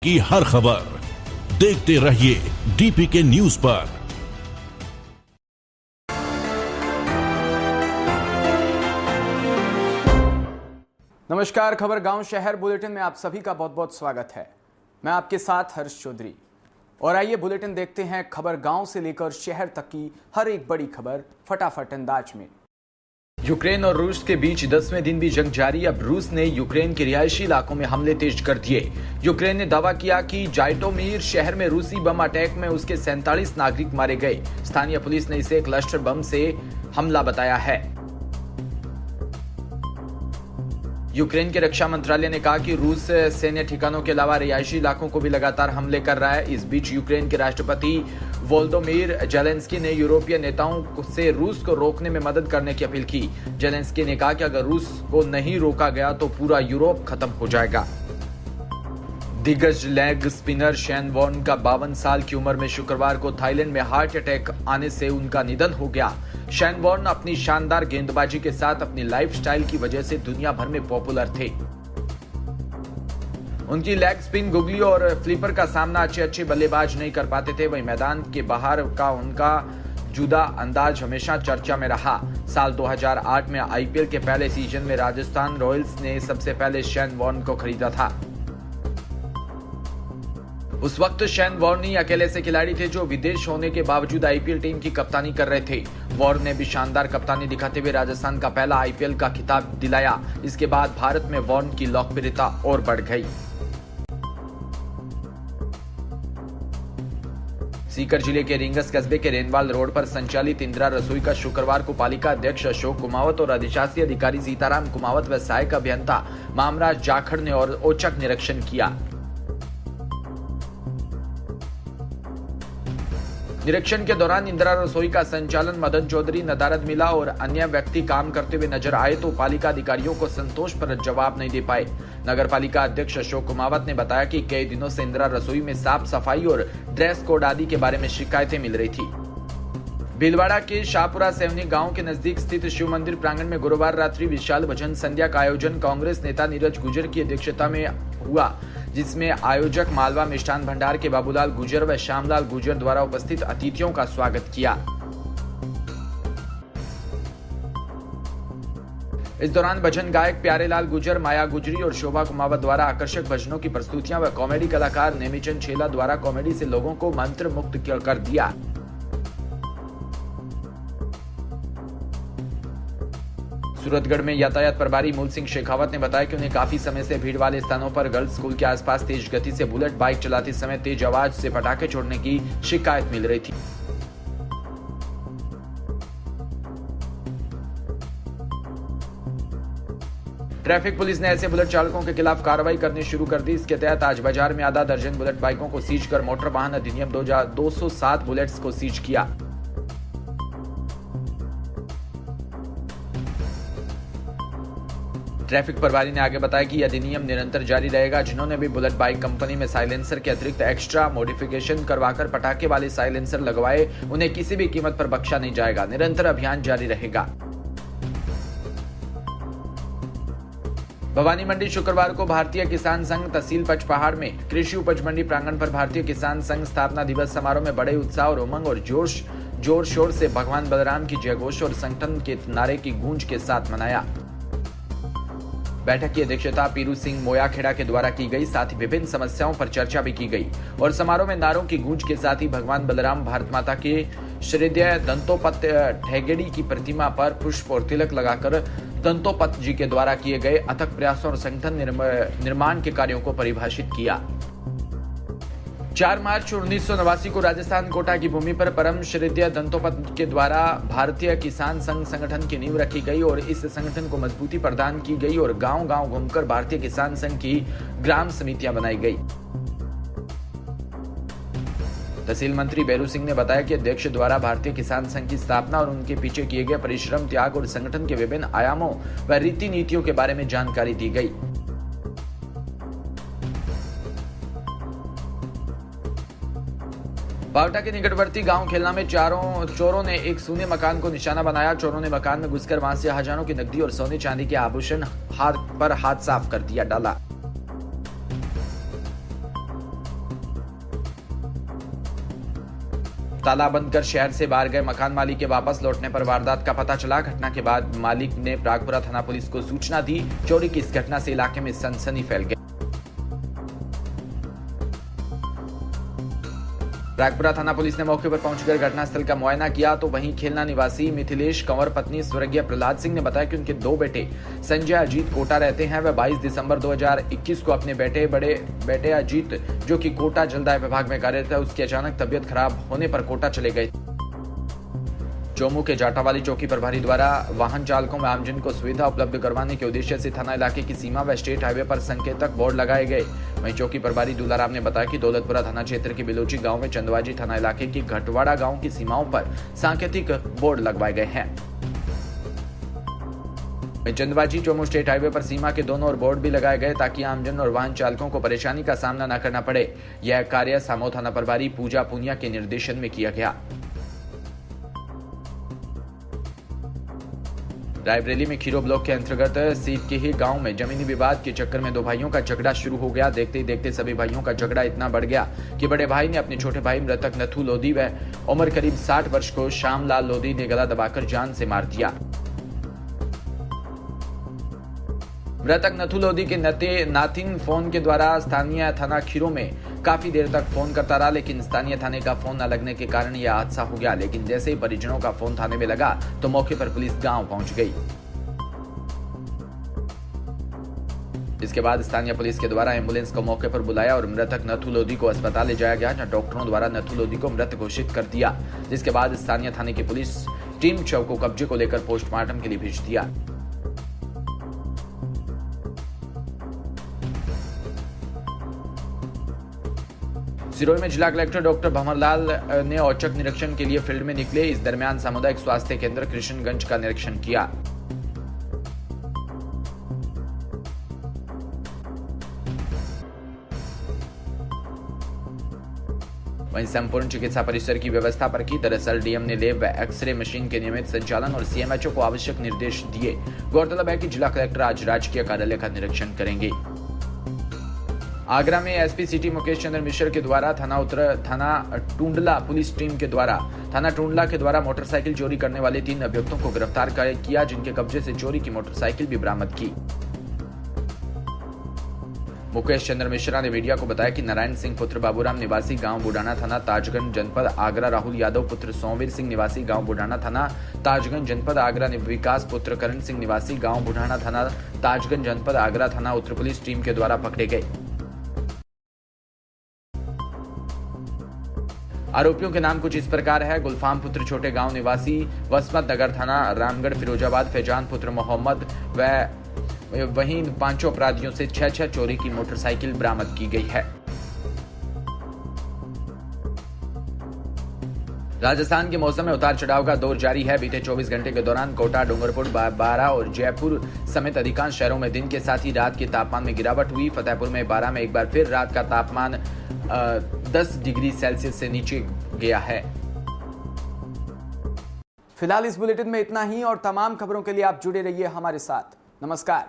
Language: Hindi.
की हर खबर देखते रहिए डीपीके न्यूज पर। नमस्कार, खबर गांव शहर बुलेटिन में आप सभी का बहुत बहुत स्वागत है। मैं आपके साथ हर्ष चौधरी और आइए बुलेटिन देखते हैं खबर गांव से लेकर शहर तक की हर एक बड़ी खबर फटाफट अंदाज में। यूक्रेन और रूस के बीच 10वें दिन भी जंग जारी। अब रूस ने यूक्रेन के रिहायशी इलाकों में हमले तेज कर दिए। यूक्रेन ने दावा किया कि जाइटोमीर शहर में रूसी बम अटैक में उसके 47 नागरिक मारे गए। स्थानीय पुलिस ने इसे क्लस्टर बम से हमला बताया है। यूक्रेन के रक्षा मंत्रालय ने कहा कि रूस सैन्य ठिकानों के अलावा रिहायशी इलाकों को भी लगातार हमले कर रहा है। इस बीच यूक्रेन के राष्ट्रपति वोलोदिमीर जेलेंस्की ने यूरोपीय नेताओं से रूस को रोकने में मदद करने की अपील की। जेलेंस्की ने कहा कि अगर रूस को नहीं रोका गया तो पूरा यूरोप खत्म हो जाएगा। दिग्गज लेग स्पिनर शेन वॉर्न का 52 साल की उम्र में शुक्रवार को थाईलैंड में हार्ट अटैक आने से उनका निधन हो गया। शेन वॉर्न अपनी शानदार गेंदबाजी के साथ अपनी लाइफस्टाइल की वजह से दुनिया भर में पॉपुलर थे। उनकी लेग स्पिन, गुगली और फ्लिपर का सामना अच्छे बल्लेबाज नहीं कर पाते थे। वहीं मैदान के बाहर का उनका जुदा अंदाज हमेशा चर्चा में रहा। साल 2008 में आईपीएल के पहले सीजन में राजस्थान रॉयल्स ने सबसे पहले शेन वॉर्न को खरीदा था। उस वक्त शेन वॉर्न ही अकेले से खिलाड़ी थे जो विदेश होने के बावजूद आईपीएल टीम की कप्तानी कर रहे थे। वॉर्न ने भी शानदार कप्तानी दिखाते हुए राजस्थान का पहला आईपीएल का खिताब दिलाया। इसके बाद भारत में वॉर्न की लोकप्रियता और बढ़ गई। सीकर जिले के रिंगस कस्बे के रेनवाल रोड पर संचालित इंदिरा रसोई का शुक्रवार को पालिका अध्यक्ष अशोक कुमावत और अधिशासी अधिकारी सीताराम कुमावत व सहायक अभियंता मामराज जाखड़ ने और औचक निरीक्षण किया। निरीक्षण के दौरान इंदिरा रसोई का संचालन मदन चौधरी, नदारद मिला और अन्य व्यक्ति काम करते हुए नजर आए तो पालिका अधिकारियों को संतोषप्रद जवाब नहीं दे पाए। नगर पालिका अध्यक्ष अशोक कुमावत ने बताया कि कई दिनों से इंदिरा रसोई में साफ सफाई और ड्रेस कोड आदि के बारे में शिकायतें मिल रही थी। भीलवाड़ा के शाहपुरा सेवनी गांव के नजदीक स्थित शिव मंदिर प्रांगण में गुरुवार रात्रि विशाल भजन संध्या का आयोजन कांग्रेस नेता नीरज गुर्जर की अध्यक्षता में हुआ, जिसमें आयोजक मालवा मिष्ठान भंडार के बाबूलाल गुर्जर व श्यामलाल गुर्जर द्वारा उपस्थित अतिथियों का स्वागत किया। इस दौरान भजन गायक प्यारेलाल गुर्जर, माया गुजरी और शोभा कुमावत द्वारा आकर्षक भजनों की प्रस्तुतियां व कॉमेडी कलाकार नेमीचंद छेला द्वारा कॉमेडी से लोगों को मंत्र मुक्त कर दिया। सूरतगढ़ में यातायात प्रभारी मूल सिंह शेखावत ने बताया कि उन्हें काफी समय से भीड़ वाले स्थानों पर गर्ल्स स्कूल के आसपास तेज गति से बुलेट बाइक चलाते समय तेज आवाज से पटाखे छोड़ने की शिकायत मिल रही थी। ट्रैफिक पुलिस ने ऐसे बुलेट चालकों के खिलाफ कार्रवाई करनी शुरू कर दी। इसके तहत आज बाजार में आधा दर्जन बुलेट बाइकों को सीज कर मोटर वाहन अधिनियम 207 बुलेट्स को सीज किया। ट्रैफिक प्रभारी ने आगे बताया कि यह अधिनियम निरंतर जारी रहेगा। जिन्होंने भी बुलेट बाइक कंपनी में साइलेंसर के अतिरिक्त एक्स्ट्रा मॉडिफिकेशन करवाकर पटाखे वाले साइलेंसर लगवाए, उन्हें किसी भी कीमत पर बख्शा नहीं जाएगा। निरंतर अभियान जारी रहेगा। भवानी मंडी शुक्रवार को भारतीय किसान संघ तहसील पचपहाड़ में कृषि उपज मंडी प्रांगण पर भारतीय किसान संघ स्थापना दिवस समारोह में बड़े उत्साह और उमंग और जोर शोर से भगवान बलराम की जयघोष और संगठन के नारे की गूंज के साथ मनाया। बैठक की अध्यक्षता पीरू सिंह मोयाखेड़ा के द्वारा की गई। साथ ही विभिन्न समस्याओं पर चर्चा भी की गई और समारोह में नारों की गूंज के साथ ही भगवान बलराम, भारत माता के श्रीदय दंतोपत ठेगेड़ी की प्रतिमा पर पुष्प और तिलक लगाकर दंतोपत जी के द्वारा किए गए अथक प्रयासों और संगठन निर्माण के कार्यों को परिभाषित किया। 4 मार्च 1989 को राजस्थान कोटा की भूमि पर परम श्रीदय दंतोपत के द्वारा भारतीय किसान संघ संगठन की नींव रखी गई और इस संगठन को मजबूती प्रदान की गई और गांव-गांव घूमकर भारतीय किसान संघ की ग्राम समितियां बनाई गई। तहसील मंत्री बेरू सिंह ने बताया कि अध्यक्ष द्वारा भारतीय किसान संघ की स्थापना और उनके पीछे किए गए परिश्रम, त्याग और संगठन के विभिन्न आयामों व रीति नीतियों के बारे में जानकारी दी गई। बावटा के निकटवर्ती गांव खेलना में चोरों ने एक सूने मकान को निशाना बनाया। चोरों ने मकान में घुसकर वहां से हजारों की नकदी और सोने चांदी के आभूषण हाथ साफ कर दिया डाला। ताला बंद कर शहर से बाहर गए मकान मालिक के वापस लौटने पर वारदात का पता चला। घटना के बाद मालिक ने प्रागपुरा थाना पुलिस को सूचना दी। चोरी की इस घटना से इलाके में सनसनी फैल गई। प्रागपुरा थाना पुलिस ने मौके पर पहुंचकर घटनास्थल का मुआयना किया तो वहीं खेलना निवासी मिथिलेश कंवर पत्नी स्वर्गीय प्रहलाद सिंह ने बताया कि उनके 2 बेटे संजय अजीत कोटा रहते हैं। वह 22 दिसंबर 2021 को अपने बड़े बेटे अजीत, जो कि कोटा जलदाय विभाग में कार्यरत है, उसकी अचानक तबियत खराब होने पर कोटा चले गए। चोमू के जाटावाली चौकी प्रभारी द्वारा वाहन चालकों व आमजन को सुविधा उपलब्ध करवाने के उद्देश्य से थाना इलाके की सीमा व स्टेट हाईवे पर संकेतक बोर्ड लगाए गए। वहीं चौकी प्रभारी दूलाराम ने बताया कि दौलतपुरा थाना क्षेत्र के बिलोची गांव में चंदवाजी थाना इलाके की घटवाड़ा गांव की सीमाओं पर सांकेतिक बोर्ड लगवाए गए हैं। चंदवाजी चोमू स्टेट हाईवे पर सीमा के दोनों ओर बोर्ड भी लगाए गए ताकि आमजन और वाहन चालकों को परेशानी का सामना न करना पड़े। यह कार्य सामो थाना प्रभारी पूजा पुनिया के निर्देशन में किया गया। रायबरेली में खीरो ब्लॉक के अंतर्गत सीप के ही गांव में जमीनी विवाद के चक्कर में 2 भाइयों का झगड़ा शुरू हो गया। देखते ही देखते सभी भाइयों का झगड़ा इतना बढ़ गया कि बड़े भाई ने अपने छोटे भाई मृतक नथु लोधी व उम्र करीब 60 वर्ष को श्यामलाल लोधी ने गला दबाकर जान से मार दिया। मृतक नथु लोधी के नाथिन फोन के द्वारा स्थानीय थाना खीरो में काफी देर तक फोन करता रहा, लेकिन स्थानीय थाने का फोन न लगने के कारण यह हादसा हो गया। लेकिन जैसे ही परिजनों का फोन थाने में लगा तो मौके पर पुलिस गांव पहुंच गई। इसके बाद स्थानीय पुलिस के द्वारा एम्बुलेंस को मौके पर बुलाया और मृतक नथु लोधी को अस्पताल ले जाया गया, जहां डॉक्टरों द्वारा नथु लोधी को मृत घोषित कर दिया। जिसके बाद स्थानीय थाने की पुलिस टीम शव को कब्जे को लेकर पोस्टमार्टम के लिए भेज दिया। सिरोही में जिला कलेक्टर डॉक्टर भंवरलाल ने औचक निरीक्षण के लिए फील्ड में निकले। इस दरमियान सामुदायिक स्वास्थ्य केंद्र कृष्णगंज का निरीक्षण किया। वहीं संपूर्ण चिकित्सा परिसर की व्यवस्था पर की। दरअसल डीएम ने लैब व एक्सरे मशीन के नियमित संचालन और सीएमएचओ को आवश्यक निर्देश दिए। गौरतलब है कि जिला कलेक्टर आज राजकीय कार्यालय का निरीक्षण करेंगे। आगरा में एसपी सिटी मुकेश चंद्र मिश्र के द्वारा थाना टूंडला पुलिस टीम के द्वारा थाना टूंडला के द्वारा मोटरसाइकिल चोरी करने वाले 3 अभियुक्तों को गिरफ्तार किया, जिनके कब्जे से चोरी की मोटरसाइकिल भी बरामद की। मुकेश चंद्र मिश्रा ने मीडिया को बताया कि नारायण सिंह पुत्र बाबूराम निवासी गांव बुढ़ाना थाना ताजगंज जनपद आगरा, राहुल यादव पुत्र सोमवीर सिंह निवासी गांव बुढ़ाना थाना ताजगंज जनपद आगरा, विकास पुत्र करण सिंह निवासी गांव बुढ़ाना थाना ताजगंज जनपद आगरा थाना उत्तर पुलिस टीम के द्वारा पकड़े गए। आरोपियों के नाम कुछ इस प्रकार है: गुलफाम पुत्र छोटे गांव निवासी वसमत नगर थाना रामगढ़ फिरोजाबाद, फैजान पुत्र मोहम्मद व वहीं 5 अपराधियों से 6 चोरी की मोटरसाइकिल बरामद की गई है। राजस्थान के मौसम में उतार चढ़ाव का दौर जारी है। बीते 24 घंटे के दौरान कोटा, डूंगरपुर, बारां और जयपुर समेत अधिकांश शहरों में दिन के साथ ही रात के तापमान में गिरावट हुई। फतेहपुर में बारां में एक बार फिर रात का तापमान 10 डिग्री सेल्सियस से नीचे गया है। फिलहाल इस बुलेटिन में इतना ही और तमाम खबरों के लिए आप जुड़े रहिए हमारे साथ। नमस्कार।